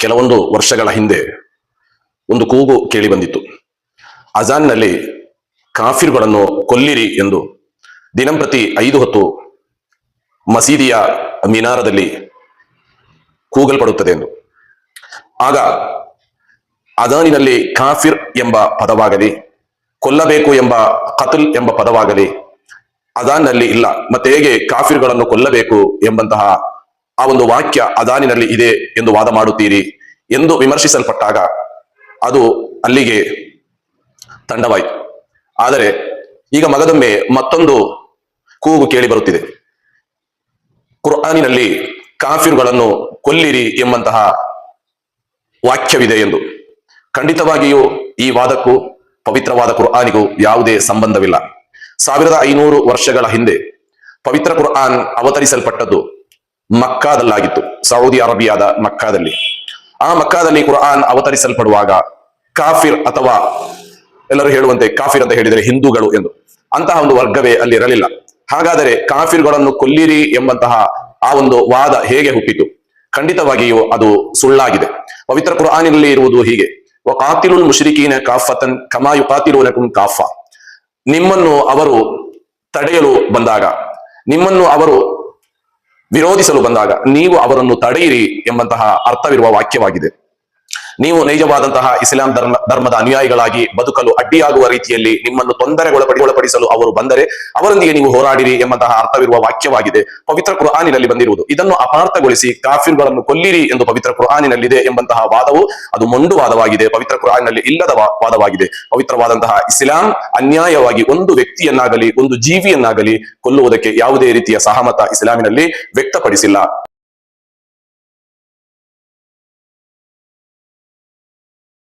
ಕೆಲವೊಂದು ವರ್ಷಗಳ ಹಿಂದೆ ಒಂದು ಕೂಗು ಕೇಳಿ ಬಂದಿತ್ತು. ಅಜಾನ್ನಲ್ಲಿ ಕಾಫಿರ್ಗಳನ್ನು ಕೊಲ್ಲಿರಿ ಎಂದು ದಿನಂಪ್ರತಿ 5 ಹೊತ್ತು ಮಸೀದಿಯ ಮಿನಾರದಲ್ಲಿ ಕೂಗಲ್ಪಡುತ್ತದೆ ಎಂದು. ಆಗ ಅಜಾನಿನಲ್ಲಿ ಕಾಫಿರ್ ಎಂಬ ಪದವಾಗಲಿ, ಕೊಲ್ಲಬೇಕು ಎಂಬ ಕತ್ಲ್ ಎಂಬ ಪದವಾಗಲಿ ಅಜಾನ್ನಲ್ಲಿ ಇಲ್ಲ. ಮತ್ತೆ ಹೇಗೆ ಕಾಫಿರ್ಗಳನ್ನು ಕೊಲ್ಲಬೇಕು ಎಂಬಂತಹ ಆ ಒಂದು ವಾಕ್ಯ ಅಜಾನಿನಲ್ಲಿ ಇದೆ ಎಂದು ವಾದ ಮಾಡುತ್ತೀರಿ ಎಂದು ವಿಮರ್ಶಿಸಲ್ಪಟ್ಟಾಗ ಅದು ಅಲ್ಲಿಗೆ ತಂಡವಾಯಿತು. ಆದರೆ ಈಗ ಮಗದೊಮ್ಮೆ ಮತ್ತೊಂದು ಕೂಗು ಕೇಳಿ ಬರುತ್ತಿದೆ. ಕುರ್ಆನಿನಲ್ಲಿ ಕಾಫಿರ್ಗಳನ್ನು ಕೊಲ್ಲಿರಿ ಎಂಬಂತಹ ವಾಕ್ಯವಿದೆ ಎಂದು. ಖಂಡಿತವಾಗಿಯೂ ಈ ವಾದಕ್ಕೂ ಪವಿತ್ರವಾದ ಕುರ್ಆನಿಗೂ ಯಾವುದೇ ಸಂಬಂಧವಿಲ್ಲ. 1500 ವರ್ಷಗಳ ಹಿಂದೆ ಪವಿತ್ರ ಕುರ್ಆನ್ ಅವತರಿಸಲ್ಪಟ್ಟದ್ದು ಮಕ್ಕಾದಲ್ಲಾಗಿತ್ತು, ಸೌದಿ ಅರೇಬಿಯಾದ ಮಕ್ಕಾದಲ್ಲಿ. ಆ ಮಕ್ಕಾದಲ್ಲಿ ಕುರ್ಆನ್ ಅವತರಿಸಲ್ಪಡುವಾಗ ಕಾಫಿರ್ ಅಥವಾ ಎಲ್ಲರೂ ಹೇಳುವಂತೆ ಕಾಫಿರ್ ಅಂತ ಹೇಳಿದರೆ ಹಿಂದೂಗಳು ಎಂದು ಅಂತಹ ಒಂದು ವರ್ಗವೇ ಅಲ್ಲಿ ಇರಲಿಲ್ಲ. ಹಾಗಾದರೆ ಕಾಫಿರ್ಗಳನ್ನು ಕೊಲ್ಲಿರಿ ಎಂಬಂತಹ ಆ ಒಂದು ವಾದ ಹೇಗೆ ಹುಟ್ಟಿತು? ಖಂಡಿತವಾಗಿಯೂ ಅದು ಸುಳ್ಳಾಗಿದೆ. ಪವಿತ್ರ ಕುರ್ಆನಿನಲ್ಲಿ ಇರುವುದು ಹೀಗೆ: ವಕಾತಿಲುಲ್ ಮುಶ್ರಿಕೀನ ಕಾಫತನ್ ಕಮಾ ಯುಕಾತಿಲೂನಕುಂ ಕಾಫಾ. ನಿಮ್ಮನ್ನು ಅವರು ತಡೆಯಲು ಬಂದಾಗ, ನಿಮ್ಮನ್ನು ಅವರು ವಿರೋಧಿಸಲು ಬಂದಾಗ ನೀವು ಅವರನ್ನು ತಡೆಯಿರಿ ಎಂಬಂತಹ ಅರ್ಥವಿರುವ ವಾಕ್ಯವಾಗಿದೆ. ನೀವು ನೈಜವಾದಂತಹ ಇಸ್ಲಾಂ ಧರ್ಮದ ಅನುಯಾಯಿಗಳಾಗಿ ಬದುಕಲು ಅಡ್ಡಿಯಾಗುವ ರೀತಿಯಲ್ಲಿ ನಿಮ್ಮನ್ನು ತೊಂದರೆಗೊಳಪಡಿಸಲು ಅವರು ಬಂದರೆ ಅವರೊಂದಿಗೆ ನೀವು ಹೋರಾಡಿರಿ ಎಂಬಂತಹ ಅರ್ಥವಿರುವ ವಾಕ್ಯವಾಗಿದೆ ಪವಿತ್ರ ಕುರ್ಆನಿನಲ್ಲಿ ಬಂದಿರುವುದು. ಇದನ್ನು ಅಪಾರ್ಥಗೊಳಿಸಿ ಕಾಫಿರ್ಗಳನ್ನು ಕೊಲ್ಲಿರಿ ಎಂದು ಪವಿತ್ರ ಕುರ್ಆನಿನಲ್ಲಿದೆ ಎಂಬಂತಹ ವಾದವು ಅದು ಮೊಂಡು ವಾದವಾಗಿದೆ, ಪವಿತ್ರ ಕುರ್ಆನಿನಲ್ಲಿ ಇಲ್ಲದ ವಾದವಾಗಿದೆ. ಪವಿತ್ರವಾದಂತಹ ಇಸ್ಲಾಂ ಅನ್ಯಾಯವಾಗಿ ಒಂದು ವ್ಯಕ್ತಿಯನ್ನಾಗಲಿ ಒಂದು ಜೀವಿಯನ್ನಾಗಲಿ ಕೊಲ್ಲುವುದಕ್ಕೆ ಯಾವುದೇ ರೀತಿಯ ಸಹಮತ ಇಸ್ಲಾಮಿನಲ್ಲಿ ವ್ಯಕ್ತಪಡಿಸಿಲ್ಲ.